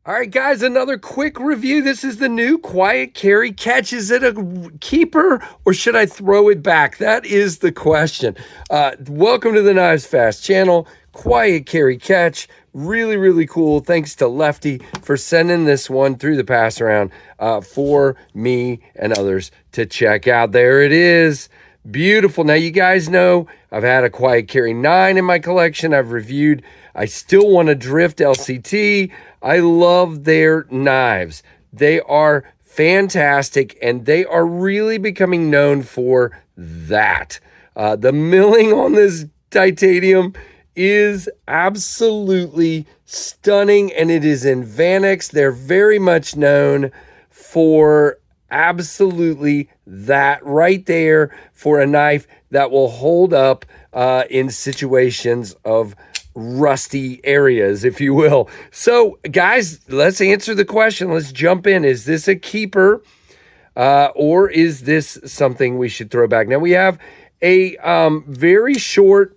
All right, guys, another quick review. This is the new Quiet Carry Catch. Is it a keeper or should I throw it back? That is the question. Welcome to the Knives Fast channel. Quiet Carry Catch. Really, really cool. Thanks to Lefty for sending this one through the pass around for me and others to check out. There it is. Beautiful. Now, you guys know I've had a Quiet Carry 9 in my collection. I've reviewed. I still want to drift LCT. I love their knives. They are fantastic, and they are really becoming known for that. The milling on this titanium is absolutely stunning, and it is in Vanex. They're very much known for absolutely that right there for a knife that will hold up in situations of rusty areas, if you will. So, guys, let's answer the question. Let's jump in. Is this a keeper or is this something we should throw back? Now, we have a very short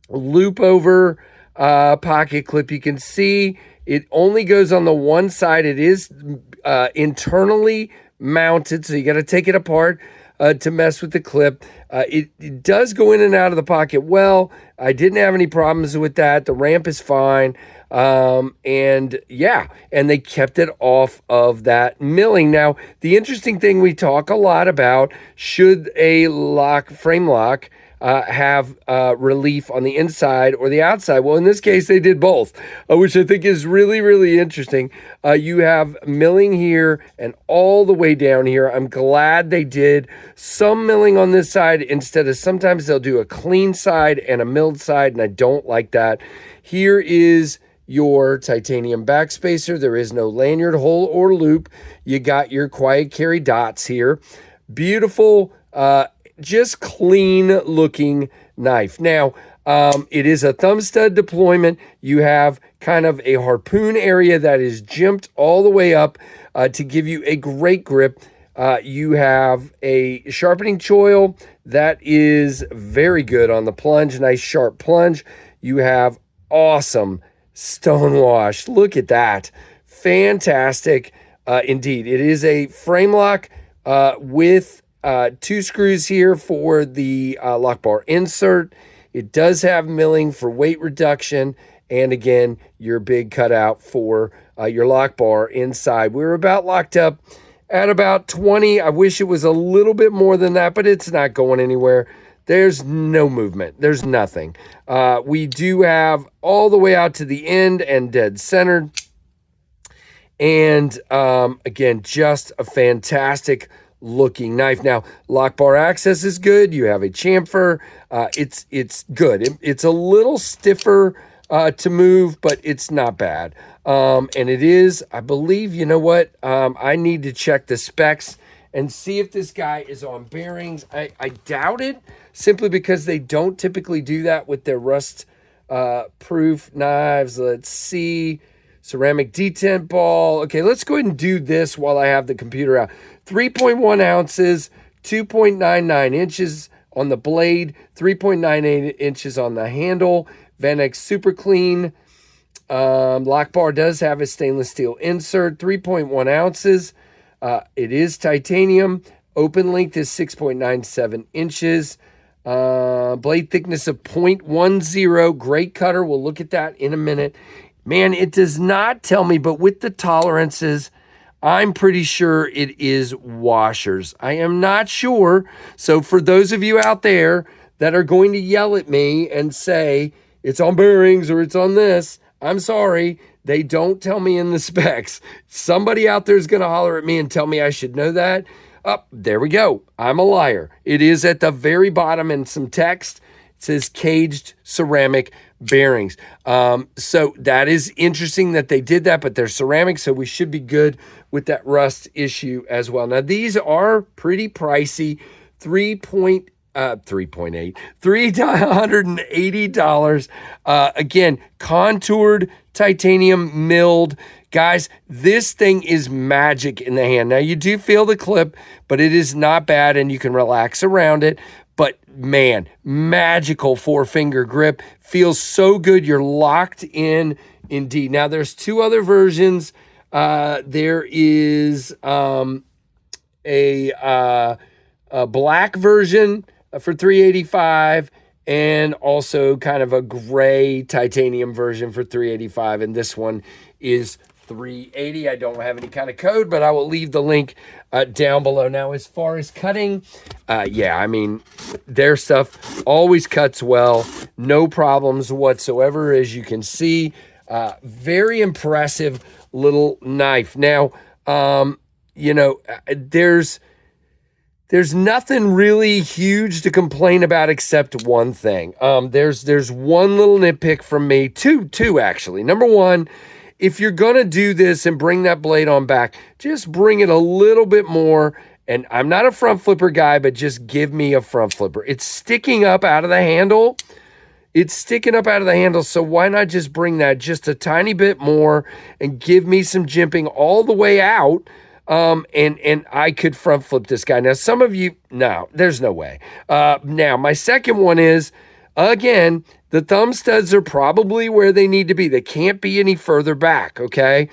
loop over pocket clip. You can see it only goes on the one side. It is internally mounted, so you got to take it apart to mess with the clip. It does go in and out of the pocket well. I didn't have any problems with that. The ramp is fine. And yeah, and they kept it off of that milling. Now, the interesting thing we talk a lot about, should a frame lock have relief on the inside or the outside? Well, in this case, they did both, which I think is really, really interesting. You have milling here and all the way down here. I'm glad they did some milling on this side instead of sometimes they'll do a clean side and a milled side, and I don't like that. Here is your titanium backspacer. There is no lanyard hole or loop. You got your Quiet Carry dots here. Beautiful, just clean looking knife. Now, it is a thumb stud deployment. You have kind of a harpoon area that is jimped all the way up to give you a great grip. You have a sharpening choil that is very good on the plunge, nice sharp plunge. You have awesome stonewash. Look at that. Fantastic indeed. It is a frame lock with two screws here for the lock bar insert. It does have milling for weight reduction, and again, your big cutout for your lock bar inside. We were about locked up at about 20. I wish it was a little bit more than that, but it's not going anywhere. There's no movement. There's nothing. We do have all the way out to the end and dead centered. And again, just a fantastic looking knife. Now, lock bar access is good. You have a chamfer. It's good. It's a little stiffer to move, but it's not bad. And it is, I believe, you know what? I need to check the specs and see if this guy is on bearings. I doubt it, simply because they don't typically do that with their rust proof knives. Let's see. Ceramic detent ball. Okay, let's go ahead and do this while I have the computer out. 3.1 ounces, 2.99 inches on the blade, 3.98 inches on the handle. Vanex Super Clean. Lock bar does have a stainless steel insert, 3.1 ounces. It is titanium. Open length is 6.97 inches. Blade thickness of 0.10. Great cutter. We'll look at that in a minute. Man, it does not tell me, but with the tolerances, I'm pretty sure it is washers. I am not sure. So for those of you out there that are going to yell at me and say it's on bearings or it's on this, I'm sorry. They don't tell me in the specs. Somebody out there is going to holler at me and tell me I should know that. Oh, there we go. I'm a liar. It is at the very bottom in some text. It says caged ceramic bearings. So that is interesting that they did that, but they're ceramic, so we should be good with that rust issue as well. Now, these are pretty pricey. $380. Again, contoured titanium milled. Guys, this thing is magic in the hand. Now, you do feel the clip, but it is not bad, and you can relax around it. But man, magical 4-finger grip. Feels so good. You're locked in indeed. Now, there's two other versions. There is a black version for $385, and also kind of a gray titanium version for $385, and this one is $380. I don't have any kind of code, but I will leave the link down below. Now, as far as cutting, yeah, I mean, their stuff always cuts well, no problems whatsoever, as you can see. Very impressive little knife. Now, you know, there's nothing really huge to complain about except one thing. There's one little nitpick from me, two actually. Number one, if you're gonna do this and bring that blade on back, just bring it a little bit more. And I'm not a front flipper guy, but just give me a front flipper. It's sticking up out of the handle. It's sticking up out of the handle, so why not just bring that just a tiny bit more and give me some jimping all the way out, and I could front flip this guy. Now, some of you, no, there's no way. Now, my second one is, again, the thumb studs are probably where they need to be. They can't be any further back, okay?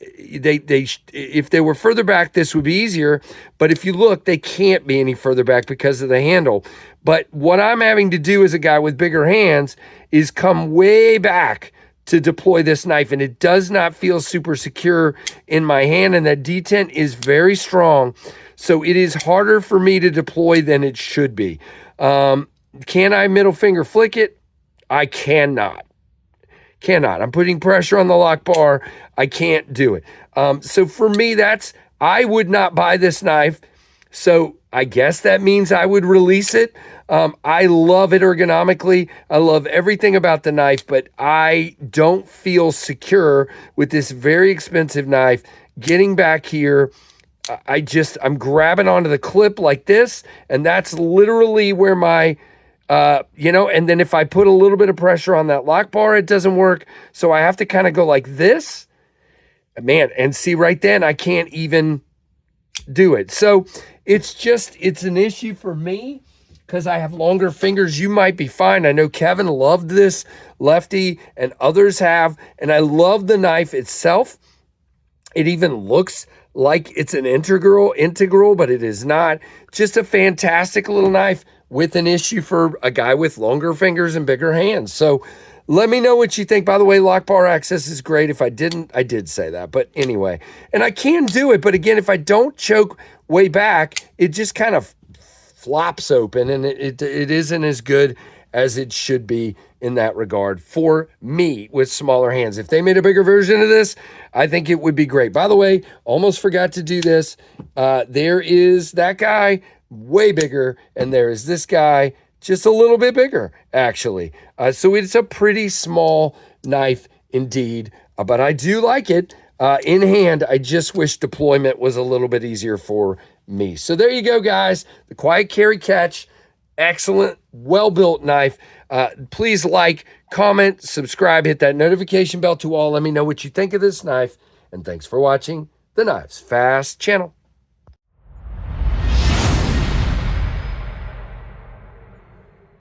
If they were further back, this would be easier. But if you look, they can't be any further back because of the handle. But what I'm having to do as a guy with bigger hands is come way back to deploy this knife, and it does not feel super secure in my hand, and that detent is very strong. So it is harder for me to deploy than it should be. Can I middle finger flick it? I cannot. I'm putting pressure on the lock bar. I can't do it. So for me, I would not buy this knife. So I guess that means I would release it. I love it ergonomically. I love everything about the knife, but I don't feel secure with this very expensive knife. Getting back here, I'm grabbing onto the clip like this, and that's literally where my and then if I put a little bit of pressure on that lock bar, it doesn't work. So I have to kind of go like this, man, and see right then, I can't even do it. So it's an issue for me because I have longer fingers. You might be fine. I know Kevin loved this lefty and others have, and I love the knife itself. It even looks like it's an integral, but it is not. Just a fantastic little knife with an issue for a guy with longer fingers and bigger hands. So let me know what you think. By the way, lock bar access is great. If I didn't, I did say that. But anyway, and I can do it. But again, if I don't choke way back, it just kind of flops open, and it isn't as good as it should be in that regard for me with smaller hands. If they made a bigger version of this, I think it would be great. By the way, almost forgot to do this. There is that guy, way bigger, and there is this guy, just a little bit bigger, actually. So it's a pretty small knife indeed, but I do like it in hand. I just wish deployment was a little bit easier for me. So there you go, guys. The Quiet Carry Catch, excellent, well-built knife. Please like, comment, subscribe, hit that notification bell to all. Let me know what you think of this knife, and thanks for watching the Knives Fast channel.